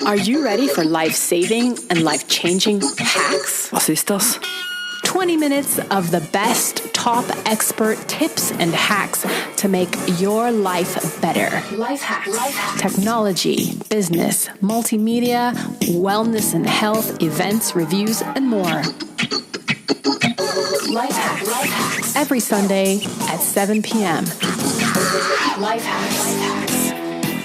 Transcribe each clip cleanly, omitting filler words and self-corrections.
Are you ready for life-saving and life-changing hacks? Was ist das? 20 minutes of the best top expert tips and hacks to make your life better. LifeHakx. Technology, business, multimedia, wellness and health, events, reviews, and more. LifeHakx. Every Sunday at 7 p.m. LifeHakx.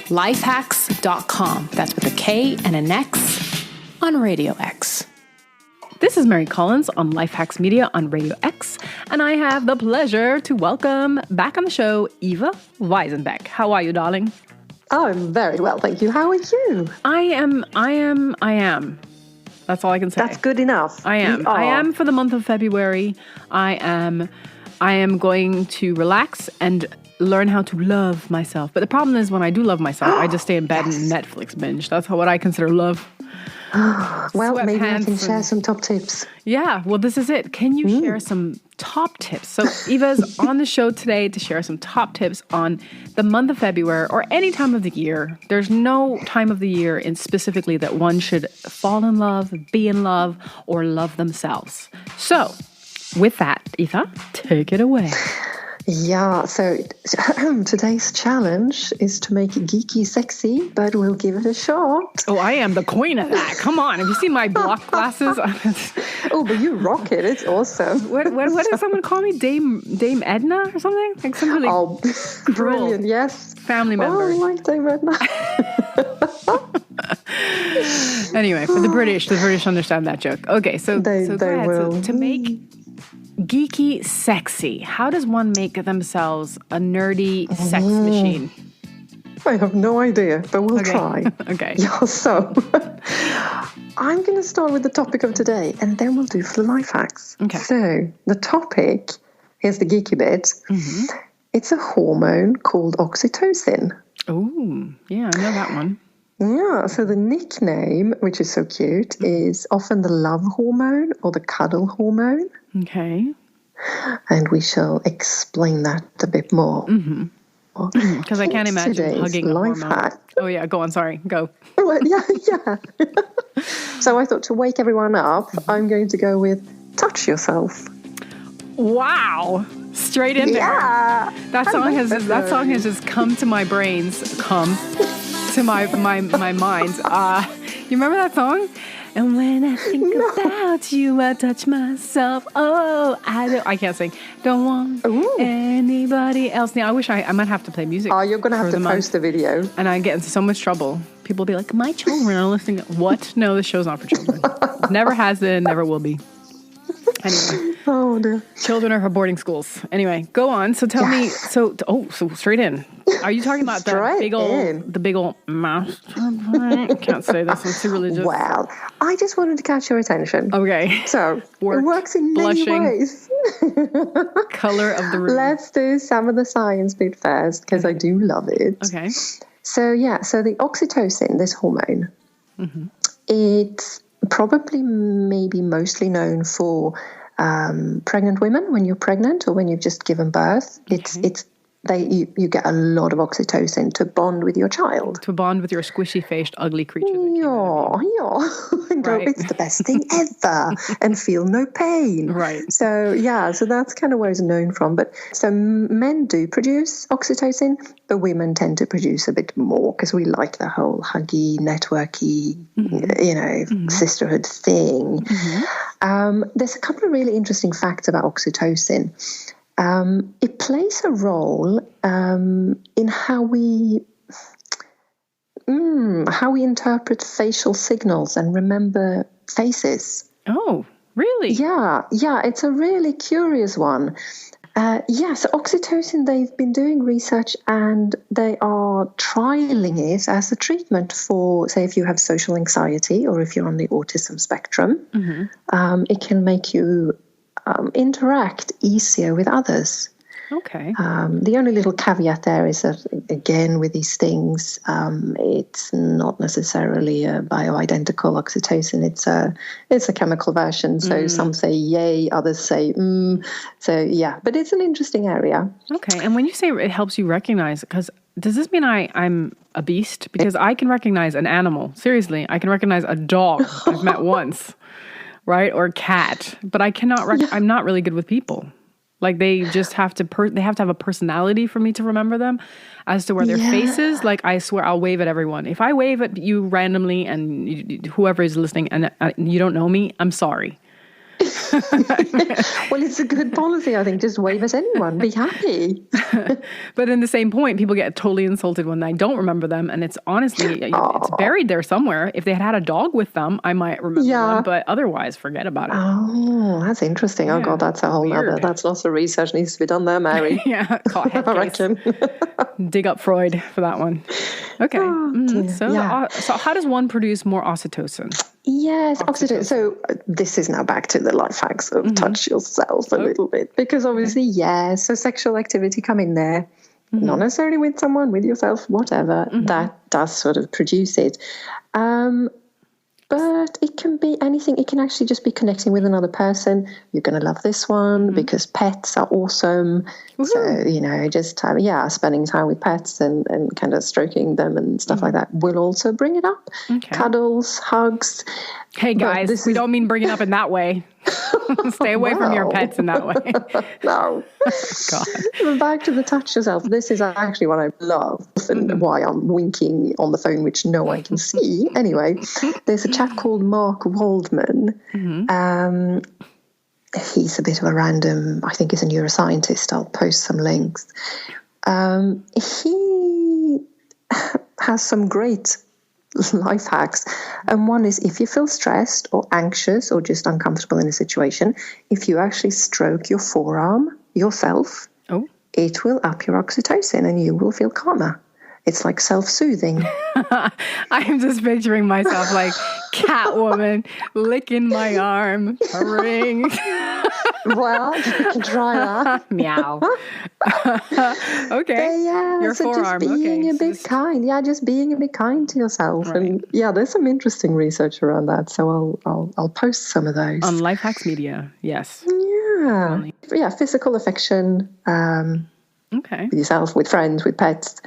LifeHakx.com. That's with a K and an X on Radio X. This is Mary Collins on LifeHakx Media on Radio X, and I have the pleasure to welcome back on the show Eva Weisenbeck. How are you, darling? Oh, I'm very well, thank you. How are you? I am. That's all I can say. That's good enough. I am for the month of February. I am going to relax and learn how to love myself. But the problem is when I do love myself, I just stay in bed and Netflix binge. That's what I consider love. Well, maybe I can share some top tips. Yeah, well, this is it. Can you share some top tips? So Eva's on the show today to share some top tips on the month of February or any time of the year. There's no time of the year in specifically that one should fall in love, be in love, or love themselves. So with that, Eva, take it away. Yeah, so today's challenge is to make it geeky sexy, but we'll give it a shot. Oh, I am the queen of that. Come on. Have you seen my block glasses? Oh, but you rock it. It's awesome. What did someone call me? Dame Edna or something? Like some really brilliant, yes. Family member. Oh, I like Dame Edna. Anyway, for the British understand that joke. Okay, so they will. So to make geeky sexy, how does one make themselves a nerdy sex machine? I have no idea, but we'll try. Okay. Yeah, so I'm going to start with the topic of today, and then we'll do for the life hacks. Okay. So the topic, here's the geeky bit. Mm-hmm. It's a hormone called oxytocin. Oh, yeah, I know that one. Yeah, so the nickname, which is so cute, is often the love hormone or the cuddle hormone. Okay. And we shall explain that a bit more. Mm-hmm. Because I can't imagine hugging a life hormone. hack. Oh, yeah, go on, sorry, go. Well, yeah. So I thought to wake everyone up, I'm going to go with touch yourself. Wow. Straight in there. Yeah. That song has just come to my brains, to my mind. You remember that song? And when I think about you, I touch myself. Oh, I can't sing. Don't want anybody else. Now, I wish I might have to play music. Oh, you're going to have to post a video. And I get into so much trouble. People will be like, my children are listening. What? No, this show's not for children. Never has been, never will be. Anyway. Oh, dear. Children are for boarding schools. Anyway, go on. So tell me. So straight in. Are you talking about the big old master? I can't say this. I'm too religious. Well, I just wanted to catch your attention. Okay. So it works in many ways. Color of the room. Let's do some of the science bit first because I do love it. Okay. So the oxytocin, this hormone, it's probably maybe mostly known for pregnant women when you're pregnant or when you've just given birth. You get a lot of oxytocin to bond with your child. To bond with your squishy-faced, ugly creature. Yeah. And go, it's the best thing ever, and feel no pain. Right. So that's kind of where it's known from. But so men do produce oxytocin, but women tend to produce a bit more because we like the whole huggy, networky, sisterhood thing. Mm-hmm. There's a couple of really interesting facts about oxytocin. It plays a role in how we interpret facial signals and remember faces. Oh, really? Yeah, it's a really curious one. So oxytocin, they've been doing research and they are trialing it as a treatment for, say, if you have social anxiety or if you're on the autism spectrum, it can make you interact easier with others. Okay. The only little caveat there is that, again, with these things, it's not necessarily a bioidentical oxytocin. It's a chemical version. So some say yay, others say So, yeah, but it's an interesting area. Okay. And when you say it helps you recognize, because does this mean I'm a beast? Because I can recognize an animal. Seriously, I can recognize a dog I've met once, right? Or a cat. But I cannot, I'm not really good with people. Like they just have to, they have to have a personality for me to remember them. As to where their face is, like I swear I'll wave at everyone. If I wave at you randomly and whoever is listening and you don't know me, I'm sorry. Well, it's a good policy, I think. Just wave at anyone. Be happy. But in the same point, people get totally insulted when I don't remember them. And it's honestly, it's buried there somewhere. If they had a dog with them, I might remember them. But otherwise, forget about it. Oh, that's interesting. Oh, God, that's a whole other. That's lots of research needs to be done there, Mary. I reckon. Dig up Freud for that one. Okay. So how does one produce more oxytocin? Yes, oxytocin. So this is now back to the life hacks of touch yourself a little bit, because obviously, so sexual activity come in there, not necessarily with someone, with yourself, whatever, that does sort of produce it. But it can be anything. It can actually just be connecting with another person. You're going to love this one because pets are awesome. Woo-hoo. So, just spending time with pets and kind of stroking them and stuff like that will also bring it up. Okay. Cuddles, hugs. Hey, guys, we don't mean bring it up in that way. Stay away from your pets in that way. No. God. But back to the touch yourself. This is actually what I love and why I'm winking on the phone, which no one can see. Anyway, there's a chap called Mark Waldman. He's a bit of a random, I think he's a neuroscientist. I'll post some links. He has some great life hacks, and one is if you feel stressed or anxious or just uncomfortable in a situation, if you actually stroke your forearm yourself, it will up your oxytocin and you will feel calmer. It's like self-soothing. I'm just picturing myself like Catwoman licking my arm, purring. Well, you can try that. Meow. Okay. But your so forearm. Just being a bit kind. Yeah, just being a bit kind to yourself. Right. And there's some interesting research around that. So I'll post some of those on LifeHakx Media. Yes. Yeah. Yeah. Physical affection. With yourself, with friends, with pets,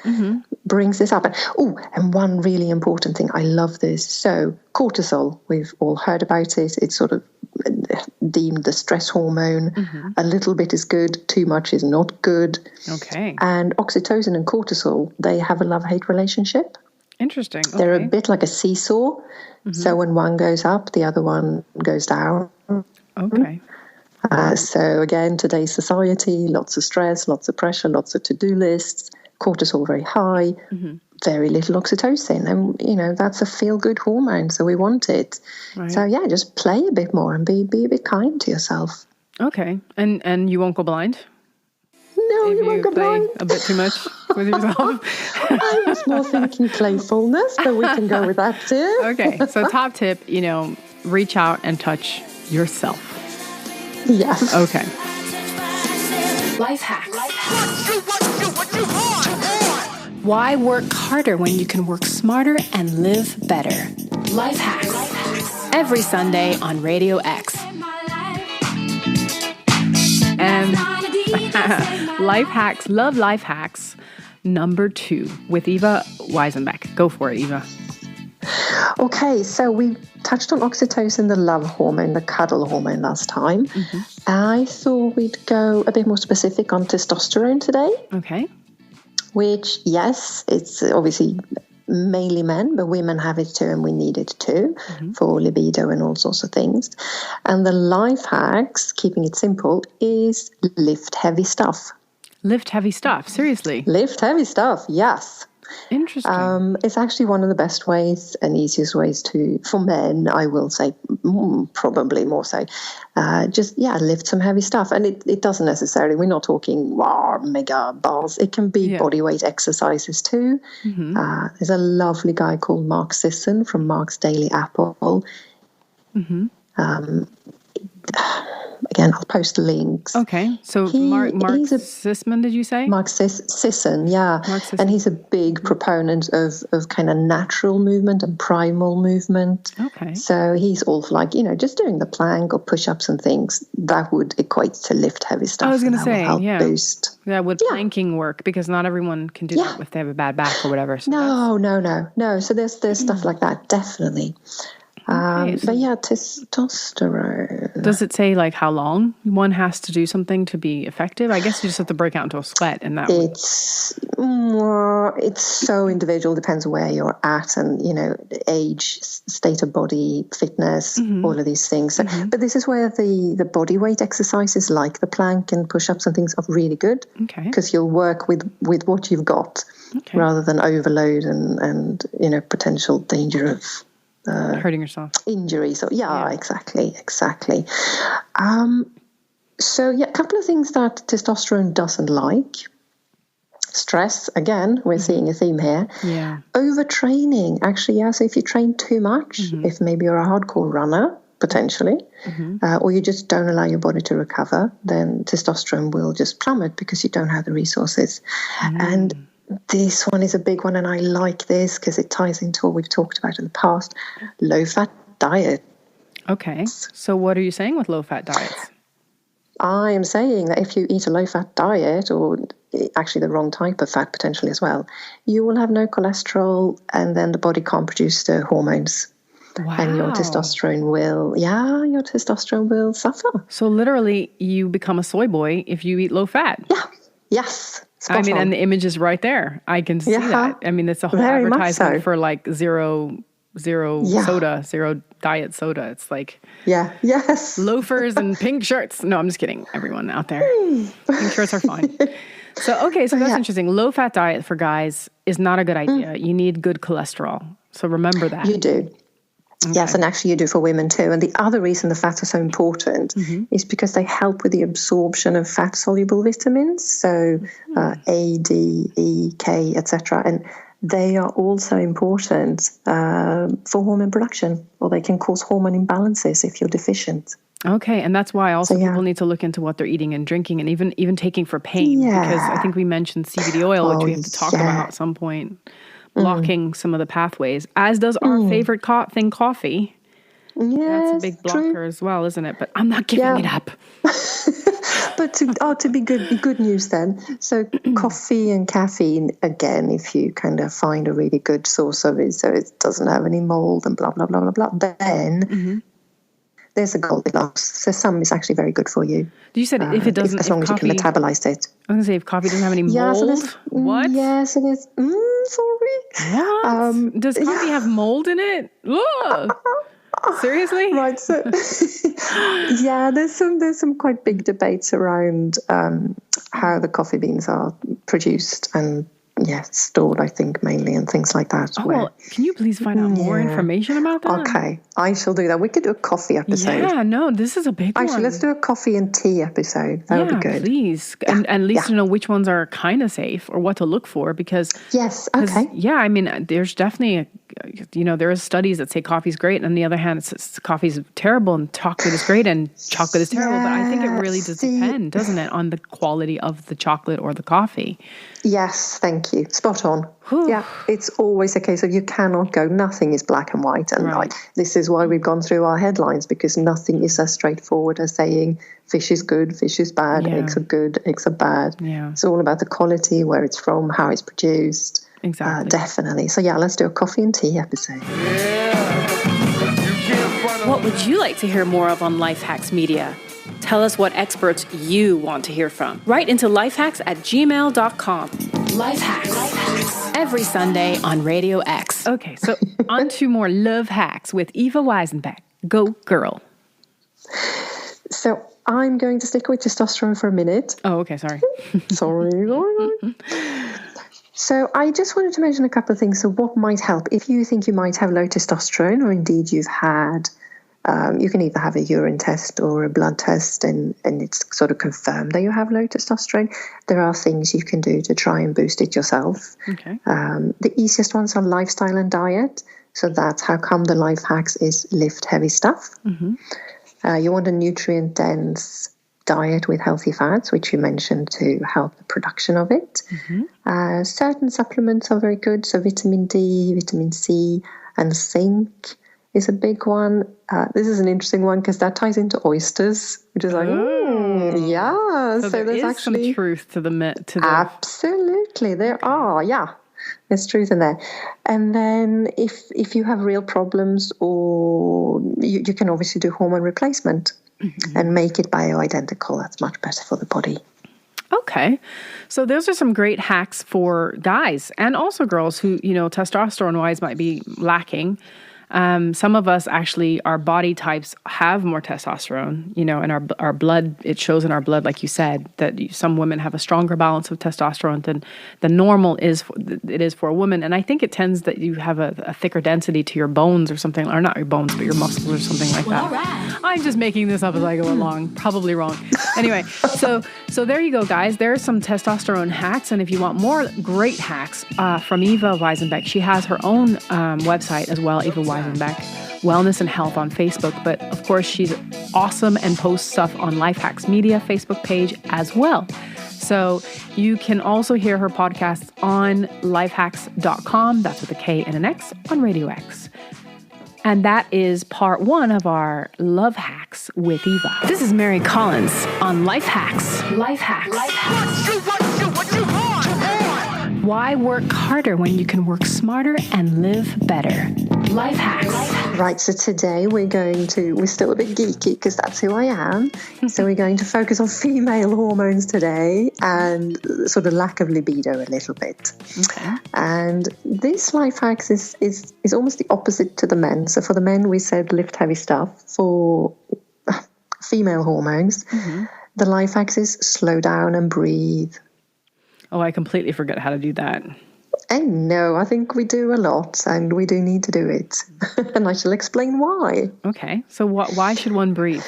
brings this up. And one really important thing, I love this. So cortisol, we've all heard about it. It's sort of deemed the stress hormone. A little bit is good, too much is not good. Okay. And oxytocin and cortisol, they have a love-hate relationship. Interesting. Okay. They're a bit like a seesaw. So when one goes up, the other one goes down. Okay. So again, today's society, lots of stress, lots of pressure, lots of to-do lists, cortisol very high, very little oxytocin. And, that's a feel-good hormone, so we want it. Right. So, just play a bit more and be a bit kind to yourself. Okay. And you won't go blind? No, you won't go blind. A bit too much with yourself? I was more thinking playfulness, but we can go with that too. Okay. So top tip, reach out and touch yourself. Yes. Okay. LifeHakx. Why work harder when you can work smarter and live better? LifeHakx. Every Sunday on Radio X. And LifeHakx, love LifeHakx, number 2 with Eva Weisenbeck. Go for it, Eva. Okay, so we touched on oxytocin, the love hormone, the cuddle hormone last time. I thought we'd go a bit more specific on testosterone today. Okay. Which, yes, it's obviously mainly men, but women have it too, and we need it too for libido and all sorts of things. And the life hacks, keeping it simple, is lift heavy stuff. Lift heavy stuff, seriously? Lift heavy stuff, yes. Interesting. It's actually one of the best ways and easiest ways for men, I will say, probably more so, lift some heavy stuff. And it doesn't necessarily, we're not talking mega bars. It can be body weight exercises too. There's a lovely guy called Mark Sisson from Mark's Daily Apple. again, I'll post links. Okay. So Mark Sisman, did you say? Mark Sisson, yeah. Mark Sisson. And he's a big proponent of kind of natural movement and primal movement. Okay. So he's all for like, just doing the plank or push-ups and things. That would equate to lift heavy stuff. I was going to say, help boost. That would planking work, because not everyone can do that if they have a bad back or whatever. So No. So there's stuff like that, definitely. But testosterone. Does it say like how long one has to do something to be effective? I guess you just have to break out into a sweat, and that it's so individual. Depends where you're at, and age, state of body, fitness, all of these things. So, but this is where the body weight exercises like the plank and push-ups and things are really good. Okay. Because you'll work with what you've got rather than overload and potential danger of hurting yourself, injury. So exactly. So a couple of things that testosterone doesn't like. Stress, again, we're seeing a theme here. Yeah. Overtraining, actually, so if you train too much, if maybe you're a hardcore runner, potentially, or you just don't allow your body to recover, then testosterone will just plummet because you don't have the resources. And this one is a big one, and I like this because it ties into what we've talked about in the past, low-fat diet. Okay. So what are you saying with low-fat diets? I am saying that if you eat a low-fat diet, or actually the wrong type of fat potentially as well, you will have no cholesterol, and then the body can't produce the hormones. Wow. And your testosterone will suffer. So literally you become a soy boy if you eat low-fat. Yeah. Yes. Spot on. And the image is right there. I can see that. I mean, it's a whole advertisement for like zero soda, zero diet soda. It's like loafers and pink shirts. No, I'm just kidding. Everyone out there, pink shirts are fine. So that's interesting. Low-fat diet for guys is not a good idea. You need good cholesterol. So remember that. You do. Okay. Yes, and actually you do for women too. And the other reason the fats are so important is because they help with the absorption of fat-soluble vitamins, so A, D, E, K, etc. And they are also important for hormone production, or they can cause hormone imbalances if you're deficient. Okay, and that's why also people need to look into what they're eating and drinking, and even taking for pain, because I think we mentioned CBD oil, which we have to talk about at some point. Blocking some of the pathways, as does our favorite thing, coffee. Yes, that's a big blocker as well, isn't it? But I'm not giving it up. But to be good news then. So coffee and caffeine, again, if you kind of find a really good source of it, so it doesn't have any mold and blah, blah, blah, blah, blah, then there's a Goldilocks. So some is actually very good for you. You said if it doesn't, as long as you can metabolize it. I was going to say, if coffee doesn't have any mold, what? Yeah, so there's, sorry. What? Does coffee have mold in it? Ugh. Seriously? Right. So, there's some quite big debates around how the coffee beans are produced and stored, I think, mainly, and things like that. Well, can you please find out more information about that? Okay, I shall do that. We could do a coffee episode. Yeah, no, this is a big one. Actually, let's do a coffee and tea episode. That would be good. Please. And at least to know which ones are kind of safe or what to look for, because... Yes, okay. Yeah, I mean, there's definitely, there is studies that say coffee's great, and on the other hand, coffee's terrible, and chocolate is great, and chocolate is terrible. But I think it really does depend, doesn't it, on the quality of the chocolate or the coffee. Yes, thank you. Spot on. Whew. Yeah, it's always a case of you cannot go, nothing is black and white. And this is why we've gone through our headlines, because nothing is as straightforward as saying fish is good, fish is bad, eggs are good, eggs are bad. Yeah. It's all about the quality, where it's from, how it's produced. Exactly. Definitely. So let's do a coffee and tea episode. What would you like to hear more of on LifeHakx Media? Tell us what experts you want to hear from. Write into lifehacks@gmail.com. LifeHakx. Every Sunday on Radio X. Okay, so on to more love hacks with Eva Weisenbeck. Go girl. So I'm going to stick with testosterone for a minute. Oh, okay, sorry. Sorry. So I just wanted to mention a couple of things. So what might help if you think you might have low testosterone, or indeed you've had, you can either have a urine test or a blood test, and it's sort of confirmed that you have low testosterone. There are things you can do to try and boost it yourself. Okay. The easiest ones are lifestyle and diet. So that's how come the LifeHakx is lift heavy stuff. You want a nutrient-dense diet with healthy fats, which you mentioned, to help the production of it. Certain supplements are very good. So vitamin D, vitamin C, and zinc is a big one. This is an interesting one because that ties into oysters, which is like, yeah. So there's actually some truth to the absolutely there are, yeah. There's truth in there. And then if you have real problems, or you can obviously do hormone replacement and make it bioidentical. That's much better for the body. Okay. So those are some great hacks for guys and also girls who, testosterone-wise might be lacking. Some of us actually, our body types have more testosterone, and our blood, it shows in our blood, like you said, that some women have a stronger balance of testosterone than normal is for a woman. And I think it tends that you have a thicker density to your bones or something, or not your bones, but your muscles or something like that. Right. I'm just making this up as I go along. Probably wrong. Anyway, so there you go, guys. There's some testosterone hacks. And if you want more great hacks from Eva Weisenbeck, she has her own website as well, Eva Weisenbeck, Wellness and Health on Facebook. But of course, she's awesome and posts stuff on LifeHakx Media Facebook page as well. So you can also hear her podcasts on lifehakx.com. That's with a K and an X on Radio X. And that is part 1 of our Love Hacks with Eva. This is Mary Collins on LifeHakx. LifeHakx. What you want? Why work harder when you can work smarter and live better? LifeHakx. Right, so today we're still a bit geeky because that's who I am. So we're going to focus on female hormones today and sort of lack of libido a little bit. Okay. And this life hacks is almost the opposite to the men. So for the men, we said lift heavy stuff. For female hormones, the life hacks is slow down and breathe. Oh, I completely forget how to do that. I know. I think we do a lot, and we do need to do it. And I shall explain why. Okay. So why should one breathe?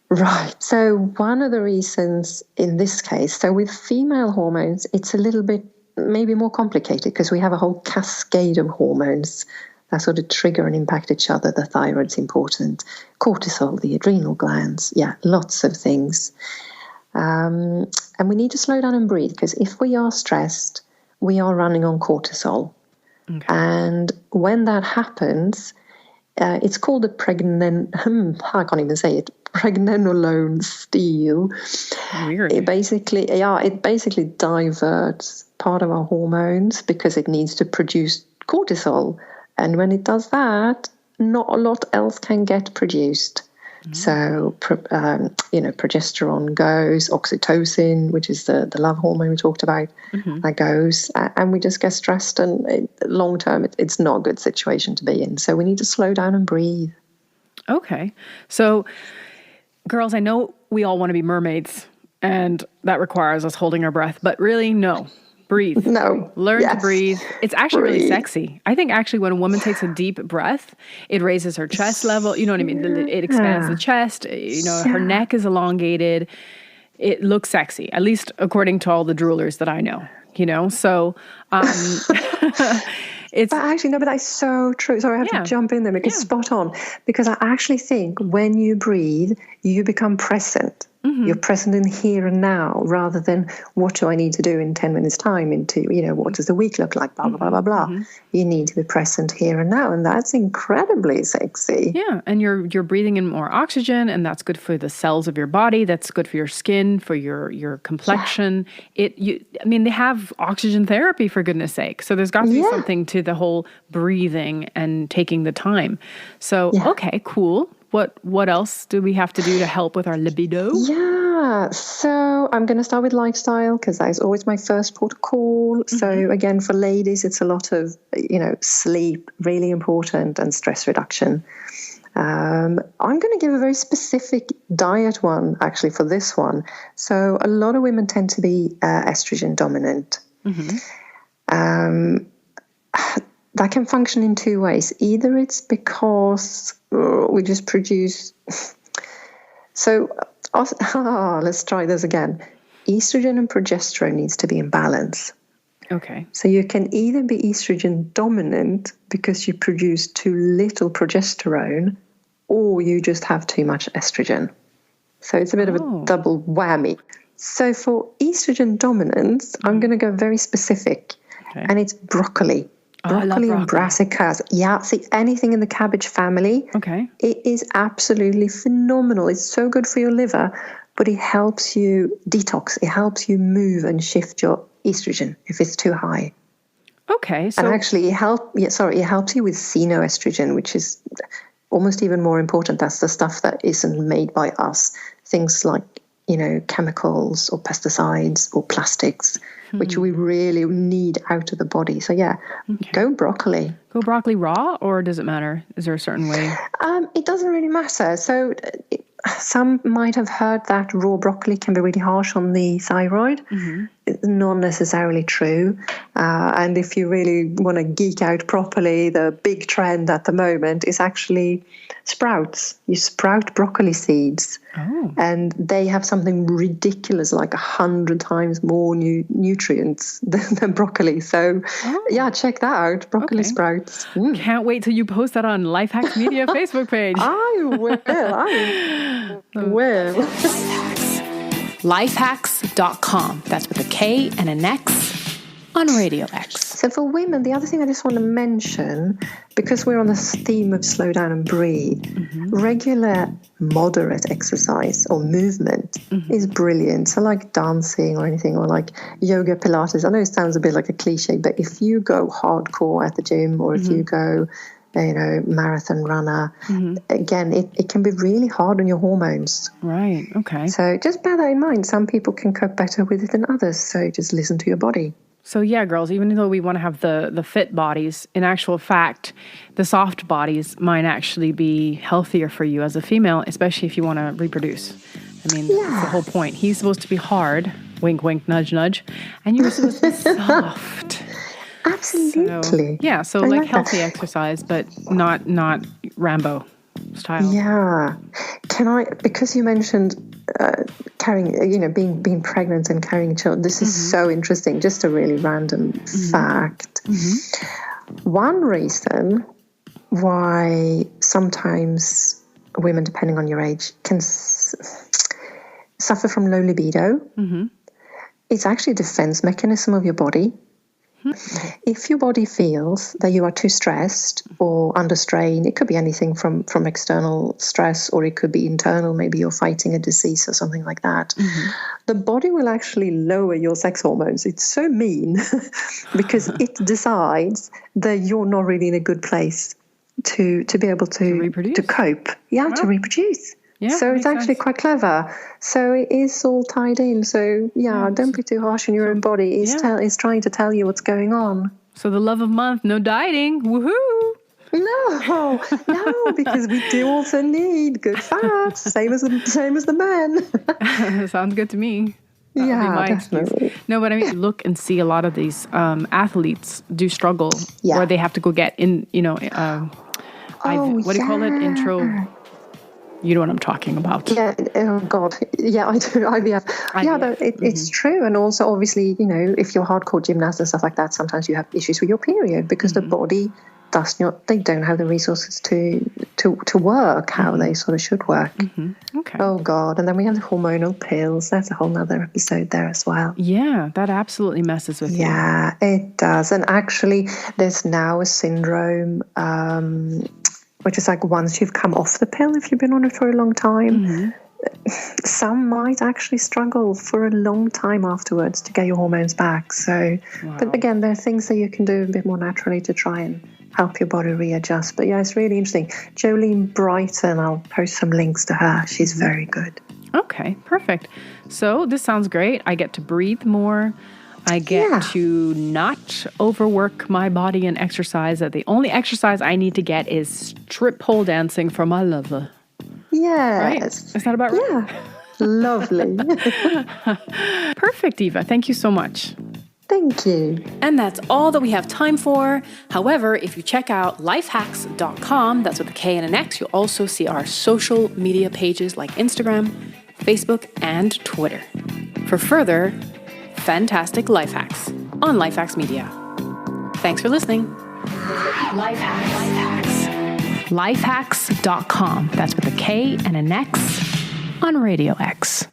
Right. So one of the reasons in this case, so with female hormones, it's a little bit maybe more complicated because we have a whole cascade of hormones that sort of trigger and impact each other. The thyroid's important, cortisol, the adrenal glands, lots of things. And we need to slow down and breathe because if we are stressed, we are running on cortisol. Okay. And when that happens, it's called I can't even say it, pregnenolone steal. Weird. It basically diverts part of our hormones because it needs to produce cortisol. And when it does that, not a lot else can get produced. So, progesterone goes, oxytocin, which is the love hormone we talked about, that goes, and we just get stressed. And long term, it's not a good situation to be in. So we need to slow down and breathe. Okay. So, girls, I know we all want to be mermaids, and that requires us holding our breath. But really, no. Breathe. No. Learn to breathe. It's actually really sexy. I think actually when a woman takes a deep breath, it raises her chest level. You know what I mean? It expands the chest. Her neck is elongated. It looks sexy, at least according to all the droolers that I know. So it's... But that's so true. Sorry, I have to jump in there because spot on. Because I actually think when you breathe, you become present. You're present in here and now rather than what do I need to do in 10 minutes time into, what does the week look like, blah, blah, blah, blah, blah. You need to be present here and now. And that's incredibly sexy. Yeah. And you're breathing in more oxygen, and that's good for the cells of your body. That's good for your skin, for your complexion. They have oxygen therapy, for goodness sake. So there's got to be something to the whole breathing and taking the time. So, okay, cool. What else do we have to do to help with our libido? Yeah, so I'm going to start with lifestyle because that is always my first port of call. So again, for ladies, it's a lot of, sleep, really important, and stress reduction. I'm going to give a very specific diet one, actually, for this one. So a lot of women tend to be estrogen dominant. That can function in two ways. Either it's because we just produce... So let's try this again. Estrogen and progesterone needs to be in balance. Okay. So you can either be estrogen dominant because you produce too little progesterone, or you just have too much estrogen. So it's a bit of a double whammy. So for estrogen dominance, I'm going to go very specific, and it's broccoli. Broccoli and brassicas. Yeah, see, anything in the cabbage family. Okay. It is absolutely phenomenal. It's so good for your liver, but it helps you detox. It helps you move and shift your estrogen if it's too high. Okay. So and actually, it helps you with xenoestrogen, which is almost even more important. That's the stuff that isn't made by us. Things like, chemicals or pesticides or plastics, which we really need out of the body. So go broccoli. Go broccoli raw, or does it matter? Is there a certain way? It doesn't really matter. So some might have heard that raw broccoli can be really harsh on the thyroid. It's not necessarily true. And if you really want to geek out properly, the big trend at the moment is actually sprouts. You sprout broccoli seeds, and they have something ridiculous, like 100 times more nutrients than broccoli. So, check that out. Broccoli sprouts. Can't wait till you post that on LifeHakx Media Facebook page. I will. LifeHakx.com. That's with a K and an X on Radio X. So for women, the other thing I just want to mention, because we're on the theme of slow down and breathe, regular moderate exercise or movement is brilliant. So like dancing or anything, or like yoga, Pilates. I know it sounds a bit like a cliche, but if you go hardcore at the gym, or if you go marathon runner, again, it can be really hard on your hormones. Right. Okay. So just bear that in mind. Some people can cope better with it than others. So just listen to your body. So yeah, girls, even though we want to have the fit bodies, in actual fact, the soft bodies might actually be healthier for you as a female, especially if you want to reproduce. I mean, that's the whole point. He's supposed to be hard, wink, wink, nudge, nudge, and you're supposed to be soft. Absolutely. So like healthy exercise, but not Rambo style. Yeah. Can I, because you mentioned carrying, being pregnant and carrying children, this is so interesting, just a really random fact. One reason why sometimes women, depending on your age, can suffer from low libido, it's actually a defense mechanism of your body. If your body feels that you are too stressed or under strain, it could be anything from external stress, or it could be internal, maybe you're fighting a disease or something like that, the body will actually lower your sex hormones. It's so mean because it decides that you're not really in a good place to be able to cope. To reproduce. Yeah, so it's actually quite clever. So it is all tied in. So don't be too harsh on your own body. It's trying to tell you what's going on. So the love of month, no dieting, woohoo! No, because we do also need good fats, same as the men. Sounds good to me. Definitely. Excuse. No, but I mean, look and see a lot of these athletes do struggle, where they have to go get in. What do you call it? Intro. You know what I'm talking about. Yeah. Oh, God. Yeah, I do. IVF. Yeah, but it's true. And also, obviously, if you're hardcore gymnast and stuff like that, sometimes you have issues with your period because the body they don't have the resources to work how they sort of should work. Okay. Oh, God. And then we have the hormonal pills. That's a whole nother episode there as well. Yeah, that absolutely messes with you. Yeah, it does. And actually, there's now a syndrome, which is like once you've come off the pill, if you've been on it for a long time, some might actually struggle for a long time afterwards to get your hormones back. So, but again, there are things that you can do a bit more naturally to try and help your body readjust. But it's really interesting. Jolene Brighton, I'll post some links to her. She's very good. Okay, perfect. So this sounds great. I get to breathe more. I get to not overwork my body and exercise. That the only exercise I need to get is strip pole dancing for my lover. Yes. Right? Is that about right? Yeah. Lovely. Perfect, Eva. Thank you so much. Thank you. And that's all that we have time for. However, if you check out lifehakx.com, that's with a K and an X, you'll also see our social media pages like Instagram, Facebook, and Twitter. For further fantastic life hacks on LifeHakx Media. Thanks for listening. LifeHakx. LifeHakx.com. That's with a K and an X on Radio X.